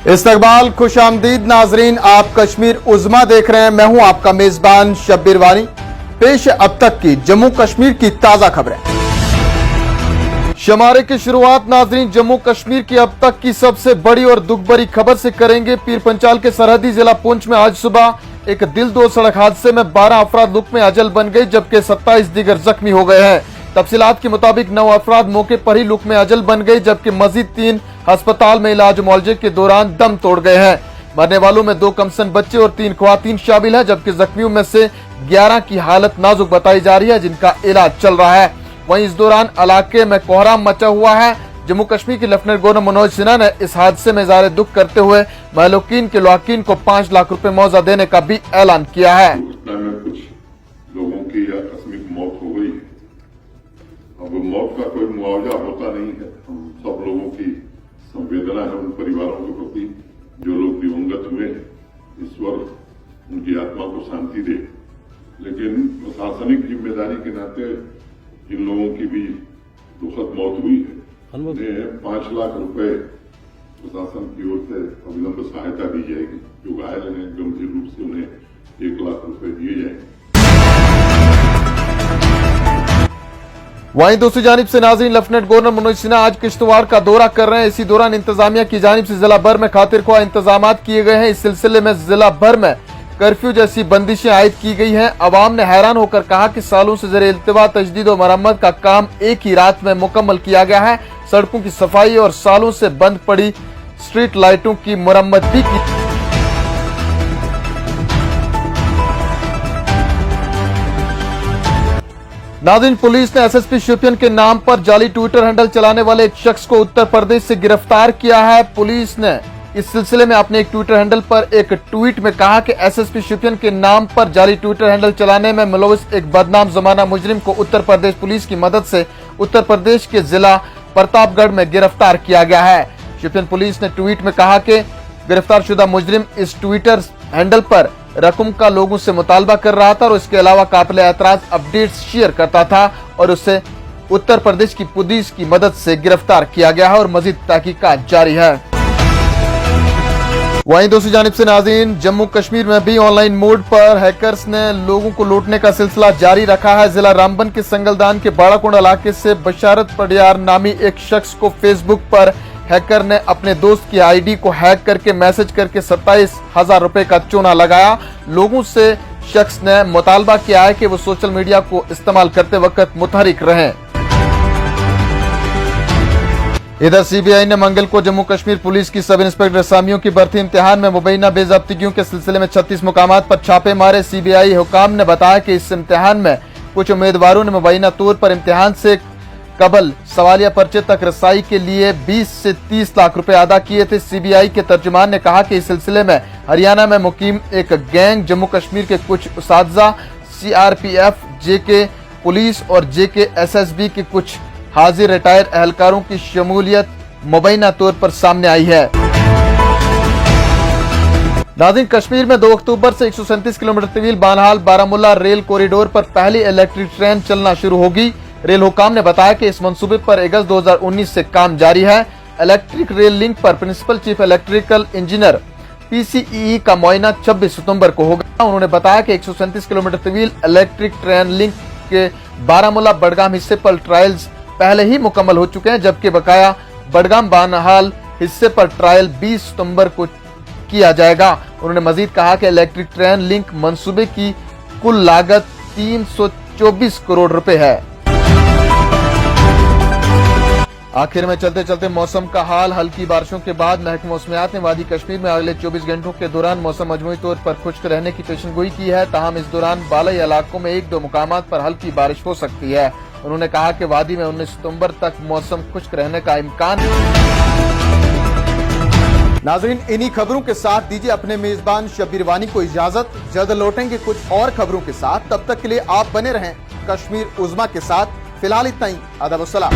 इस्तकबाल खुशामदीद नाजरीन, आप कश्मीर उज़्मा देख रहे हैं। मैं हूं आपका मेजबान शब्बीर वानी। पेश है अब तक की जम्मू कश्मीर की ताजा खबरें। शमारे की शुरुआत नाजरीन जम्मू कश्मीर की अब तक की सबसे बड़ी और दुख भरी खबर से करेंगे। पीर पंचाल के सरहदी जिला पुंछ में आज सुबह एक दिल-दो सड़क हादसे में 12 अफराद लुक में अजल बन गए, जबकि 27 दीगर जख्मी हो गए हैं। तफसीलात के मुताबिक 9 अफराद मौके पर ही लुक में अजल बन गए, जबकि मजीद 3 अस्पताल में इलाज मुआवजे के दौरान दम तोड़ गए हैं। मरने वालों में 2 कमसन बच्चे और 3 ख्वातीन शामिल हैं, जबकि जख्मियों में से 11 की हालत नाजुक बताई जा रही है, जिनका इलाज चल रहा है। वहीं इस दौरान इलाके में कोहराम मचा हुआ है। जम्मू कश्मीर के लेफ्टिनेंट गवर्नर मनोज सिन्हा ने इस हादसे में इज़हार दुख करते हुए महलूकीन के लवाकिन को 5 लाख रुपए मुआवजा देने का भी ऐलान किया है। कुछ लोगों की आकस्मिक मौत हो गई है। अब मौत का कोई मुआवजा होता नहीं है। हम सब लोगों की संवेदना है उन परिवारों के प्रति जो लोग दिवंगत हुए हैं। ईश्वर उनकी आत्मा को शांति दे, लेकिन प्रशासनिक जिम्मेदारी के नाते इन लोगों की भी दुखद मौत हुई है। उन्हें 5 लाख रुपए प्रशासन की ओर से अविलंब सहायता दी जाएगी। जो घायल हैं गंभीर रूप से उन्हें 1 लाख रुपए दिए जाएंगे। वहीं दूसरी जानिब से नाज़रीन लेफ्टिनेंट गवर्नर मनोज सिन्हा आज किश्तवाड़ का दौरा कर रहे हैं। इसी दौरान इंतजामिया की जानिब से जिला भर में खातिर ख्वाह इंतजाम किए गए हैं। इस सिलसिले में जिला भर में कर्फ्यू जैसी बंदिशें आयद की गई हैं। अवाम ने हैरान होकर कहा कि सालों से ज़ेरे इल्तिवा तजदीद और मरम्मत का काम एक ही रात में मुकम्मल किया गया है। सड़कों की सफाई और सालों से बंद पड़ी स्ट्रीट लाइटों की मरम्मत भी की। नाज़रीन पुलिस ने एसएसपी शोपियान के नाम पर जाली ट्विटर हैंडल चलाने वाले एक शख्स को उत्तर प्रदेश से गिरफ्तार किया है। पुलिस ने इस सिलसिले में अपने एक ट्विटर हैंडल पर एक ट्वीट में कहा कि एसएसपी शोपियान के नाम पर जाली ट्विटर हैंडल चलाने में मुलविस एक बदनाम जमाना मुजरिम को उत्तर प्रदेश पुलिस की मदद से उत्तर प्रदेश के जिला प्रतापगढ़ में गिरफ्तार किया गया है। शोपियान पुलिस ने ट्वीट में कहा कि गिरफ्तार शुदा मुजरिम इस ट्विटर हैंडल पर रकम का लोगों से मुतालबा कर रहा था और इसके अलावा काबिल एतराज अपडेट्स शेयर करता था और उसे उत्तर प्रदेश की पुलिस की मदद से गिरफ्तार किया गया है और मजीद तहकीकात जारी है। वहीं दूसरी जानिब से नाज़रीन जम्मू कश्मीर में भी ऑनलाइन मोड पर हैकर्स ने लोगों को लूटने का सिलसिला जारी रखा है। जिला रामबन के संगलदान के बाड़ाकोंड इलाके से बशारत पडियार नामी एक शख्स को फेसबुक पर हैकर ने अपने दोस्त की आईडी को हैक करके मैसेज करके 27,000 रुपए का चूना लगाया। लोगों से शख्स ने मुतालबा किया है कि वो सोशल मीडिया को इस्तेमाल करते वक्त मुतहरिक रहें। इधर सीबीआई ने मंगल को जम्मू कश्मीर पुलिस की सब इंस्पेक्टर असामियों की भर्ती इम्तिहान में मुबैना बेज़ाब्तिगियों के सिलसिले में 36 मुकामात पर छापे मारे। सीबीआई हुकाम ने बताया कि इस इम्तिहान में कुछ उम्मीदवारों ने मुबैना तौर पर इम्तिहान से कबल सवालिया पर्चे तक रसाई के लिए 20 से 30 लाख रुपए अदा किए थे। सीबीआई के तर्जुमान ने कहा कि इस सिलसिले में हरियाणा में मुकीम एक गैंग जम्मू कश्मीर के कुछ उस्तादजा, सीआरपीएफ, जेके पुलिस और जेके एसएसबी के कुछ हाजिर रिटायर एहलकारों की शमूलियत मुबैना तौर पर सामने आई है। नाज़रीन कश्मीर में 2 अक्टूबर से 137 किलोमीटर तवील बानहाल बारामुल्ला रेल कॉरिडोर पर पहली इलेक्ट्रिक ट्रेन चलना शुरू होगी। रेल हुकाम ने बताया कि इस मंसूबे पर अगस्त 2019 से काम जारी है। इलेक्ट्रिक रेल लिंक पर principal chief electrical engineer PCE का मुआयना 26 सितंबर को होगा। उन्होंने बताया कि 137 किलोमीटर तवील इलेक्ट्रिक ट्रेन लिंक के बारामुल्ला बडगाम हिस्से पर ट्रायल्स पहले ही मुकम्मल हो चुके हैं, जबकि बकाया बडगाम बानहाल हिस्से पर ट्रायल 20 सितंबर को किया जाएगा। उन्होंने मजीद कहा कि इलेक्ट्रिक ट्रेन लिंक मंसूबे की कुल लागत 324 करोड़ रुपए है। आखिर में चलते चलते मौसम का हाल। हल्की बारिशों के बाद महकमा मौसमियात ने वादी कश्मीर में अगले 24 घंटों के दौरान मौसम मजमूई तौर पर खुश्क रहने की पेशनगोई की है। ताहम इस दौरान बालाई इलाकों में 1-2 मुकामात पर हल्की बारिश हो सकती है। उन्होंने कहा कि वादी में 19 सितंबर तक मौसम खुश्क रहने का इम्कान। नाज़रीन इन्हीं खबरों के साथ दीजिए अपने मेजबान शब्बीर वानी को इजाजत। जल्द लौटेंगे कुछ और खबरों के साथ। तब तक के लिए आप बने रहें कश्मीर उज़्मा के साथ। फिलहाल इतना ही। अदब अस्सलाम।